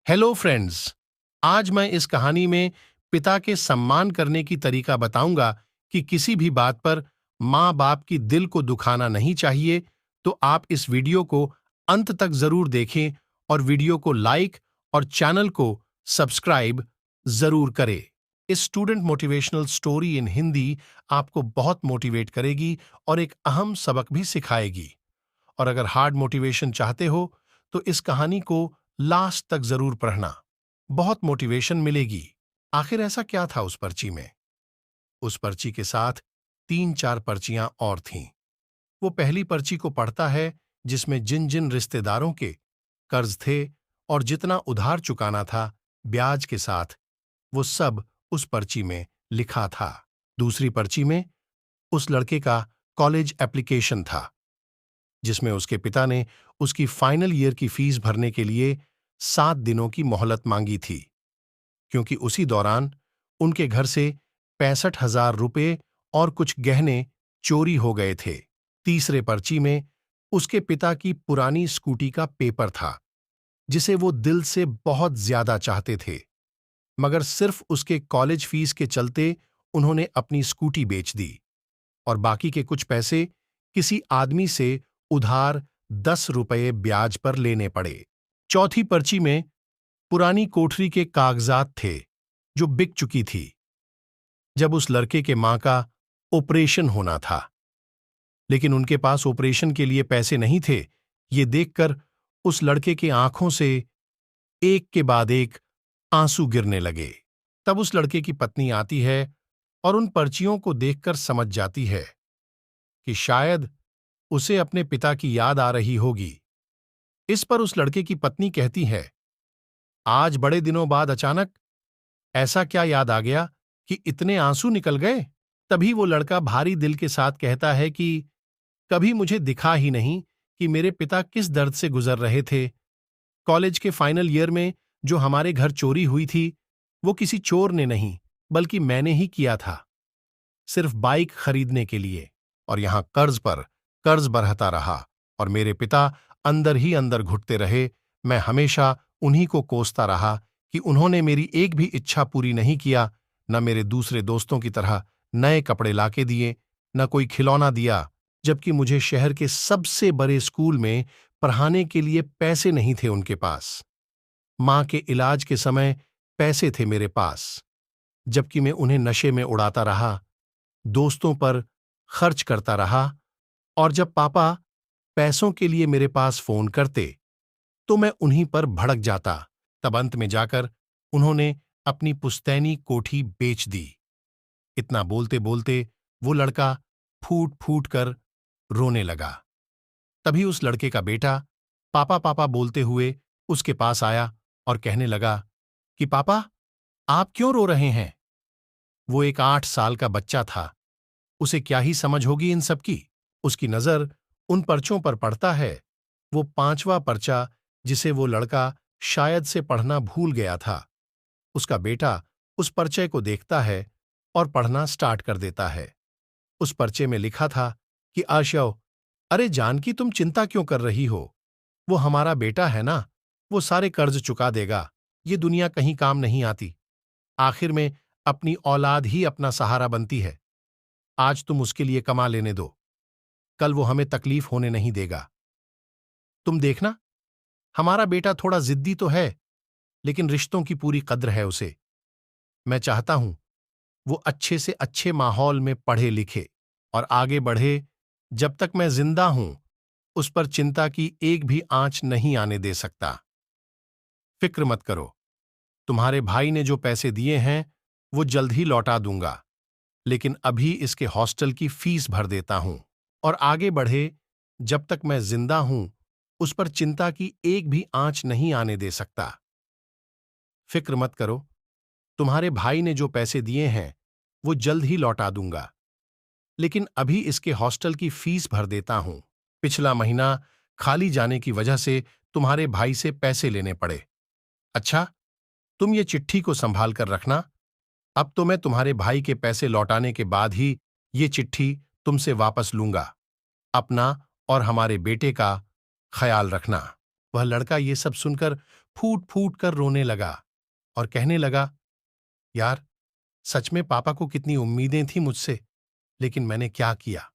Hello friends. आज मैं इस कहानी में पिता के सम्मान करने की तरीका बताऊंगा कि किसी भी बात पर माँ बाप की दिल को दुखाना नहीं चाहिए। तो आप इस वीडियो को अंत तक जरूर देखें और वीडियो को लाइक और चैनल को सब्सक्राइब जरूर करें। इस student motivational story in Hindi आपको बहुत मोटिवेट करेगी और एक अहम सबक भी सिखाएगी। और अगर हार्ड मोटिवेशन चाहते हो तो इस कहानी को लास्ट तक जरूर पढ़ना, बहुत मोटिवेशन मिलेगी। आखिर ऐसा क्या था उस पर्ची में? उस पर्ची के साथ 3-4 पर्चियां और थीं। वो पहली पर्ची को पढ़ता है जिसमें जिन जिन रिश्तेदारों के कर्ज थे और जितना उधार चुकाना था ब्याज के साथ, वो सब उस पर्ची में लिखा था। दूसरी पर्ची में उस लड़के का कॉलेज एप्लीकेशन था जिसमें उसके पिता ने उसकी फाइनल ईयर की फीस भरने के लिए 7 दिनों की मोहलत मांगी थी, क्योंकि उसी दौरान उनके घर से 65,000 रुपए और कुछ गहने चोरी हो गए थे। तीसरे पर्ची में उसके पिता की पुरानी स्कूटी का पेपर था जिसे वो दिल से बहुत ज्यादा चाहते थे, मगर सिर्फ उसके कॉलेज फीस के चलते उन्होंने अपनी स्कूटी बेच दी और बाकी के कुछ पैसे किसी आदमी से उधार 10 रुपये ब्याज पर लेने पड़े। चौथी पर्ची में पुरानी कोठरी के कागजात थे जो बिक चुकी थी जब उस लड़के के मां का ऑपरेशन होना था, लेकिन उनके पास ऑपरेशन के लिए पैसे नहीं थे। ये देखकर उस लड़के की आंखों से एक के बाद एक आंसू गिरने लगे। तब उस लड़के की पत्नी आती है और उन पर्चियों को देखकर समझ जाती है कि शायद उसे अपने पिता की याद आ रही होगी। इस पर उस लड़के की पत्नी कहती है, आज बड़े दिनों बाद अचानक ऐसा क्या याद आ गया कि इतने आंसू निकल गए? तभी वो लड़का भारी दिल के साथ कहता है कि कभी मुझे दिखा ही नहीं कि मेरे पिता किस दर्द से गुजर रहे थे। कॉलेज के फाइनल ईयर में जो हमारे घर चोरी हुई थी, वो किसी चोर ने नहीं बल्कि मैंने ही किया था, सिर्फ बाइक खरीदने के लिए। और यहां कर्ज पर कर्ज बढ़ता रहा और मेरे पिता अंदर ही अंदर घुटते रहे। मैं हमेशा उन्हीं को कोसता रहा कि उन्होंने मेरी एक भी इच्छा पूरी नहीं किया, न मेरे दूसरे दोस्तों की तरह नए कपड़े लाके दिए, न कोई खिलौना दिया, जबकि मुझे शहर के सबसे बड़े स्कूल में पढ़ाने के लिए पैसे नहीं थे उनके पास। मां के इलाज के समय पैसे थे मेरे पास, जबकि मैं उन्हें नशे में उड़ाता रहा, दोस्तों पर खर्च करता रहा। और जब पापा पैसों के लिए मेरे पास फोन करते तो मैं उन्हीं पर भड़क जाता। तब अंत में जाकर उन्होंने अपनी पुश्तैनी कोठी बेच दी। इतना बोलते बोलते वो लड़का फूट फूट कर रोने लगा। तभी उस लड़के का बेटा पापा पापा बोलते हुए उसके पास आया और कहने लगा कि पापा, आप क्यों रो रहे हैं? वो एक 8 साल का बच्चा था, उसे क्या ही समझ होगी इन सब की। उसकी नजर उन पर्चों पर पड़ता है, वो 5वां पर्चा जिसे वो लड़का शायद से पढ़ना भूल गया था। उसका बेटा उस पर्चे को देखता है और पढ़ना स्टार्ट कर देता है। उस पर्चे में लिखा था कि आशव, अरे जानकी, तुम चिंता क्यों कर रही हो? वो हमारा बेटा है ना, वो सारे कर्ज चुका देगा। ये दुनिया कहीं काम नहीं आती, आखिर में अपनी औलाद ही अपना सहारा बनती है। आज तुम उसके लिए कमा लेने दो, कल वो हमें तकलीफ होने नहीं देगा। तुम देखना, हमारा बेटा थोड़ा जिद्दी तो है, लेकिन रिश्तों की पूरी कद्र है उसे। मैं चाहता हूं वो अच्छे से अच्छे माहौल में पढ़े लिखे और आगे बढ़े। जब तक मैं जिंदा हूं, उस पर चिंता की एक भी आंच नहीं आने दे सकता। फिक्र मत करो, तुम्हारे भाई ने जो पैसे दिए हैं वो जल्द ही लौटा दूंगा, लेकिन अभी इसके हॉस्टल की फीस भर देता हूं। और आगे बढ़े, जब तक मैं जिंदा हूं, उस पर चिंता की एक भी आंच नहीं आने दे सकता। फिक्र मत करो, तुम्हारे भाई ने जो पैसे दिए हैं वो जल्द ही लौटा दूंगा, लेकिन अभी इसके हॉस्टल की फीस भर देता हूं। पिछला महीना खाली जाने की वजह से तुम्हारे भाई से पैसे लेने पड़े। अच्छा, तुम ये चिट्ठी को संभाल कर रखना। अब तो मैं तुम्हारे भाई के पैसे लौटाने के बाद ही ये चिट्ठी तुमसे वापस लूंगा। अपना और हमारे बेटे का ख्याल रखना। वह लड़का ये सब सुनकर फूट फूट कर रोने लगा और कहने लगा, यार, सच में पापा को कितनी उम्मीदें थी मुझसे, लेकिन मैंने क्या किया।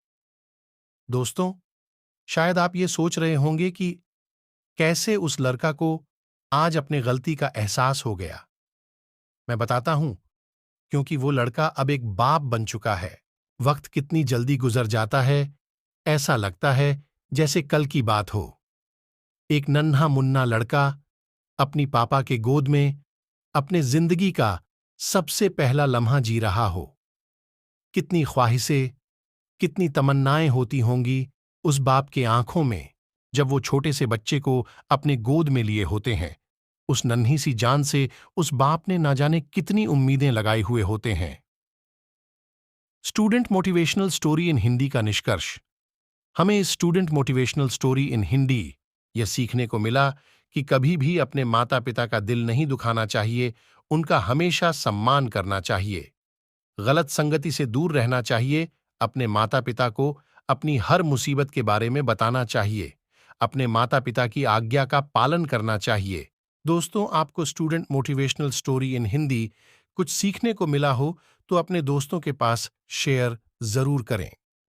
दोस्तों, शायद आप ये सोच रहे होंगे कि कैसे उस लड़का को आज अपने गलती का एहसास हो गया। मैं बताता हूं, क्योंकि वो लड़का अब एक बाप बन चुका है। वक्त कितनी जल्दी गुजर जाता है, ऐसा लगता है जैसे कल की बात हो। एक नन्हा मुन्ना लड़का अपनी पापा के गोद में अपने जिंदगी का सबसे पहला लम्हा जी रहा हो। कितनी ख्वाहिशें, कितनी तमन्नाएं होती होंगी उस बाप के आंखों में जब वो छोटे से बच्चे को अपने गोद में लिए होते हैं। उस नन्ही सी जान से उस बाप ने ना जाने कितनी उम्मीदें लगाए हुए होते हैं। Student motivational story in Hindi का निष्कर्ष। हमें इस student motivational story in Hindi यह सीखने को मिला कि कभी भी अपने माता पिता का दिल नहीं दुखाना चाहिए, उनका हमेशा सम्मान करना चाहिए। गलत संगति से दूर रहना चाहिए, अपने माता पिता को अपनी हर मुसीबत के बारे में बताना चाहिए, अपने माता पिता की आज्ञा का पालन करना चाहिए। दोस्तों, आपको student motivational story in Hindi कुछ सीखने को मिला हो तो अपने दोस्तों के पास शेयर जरूर करें।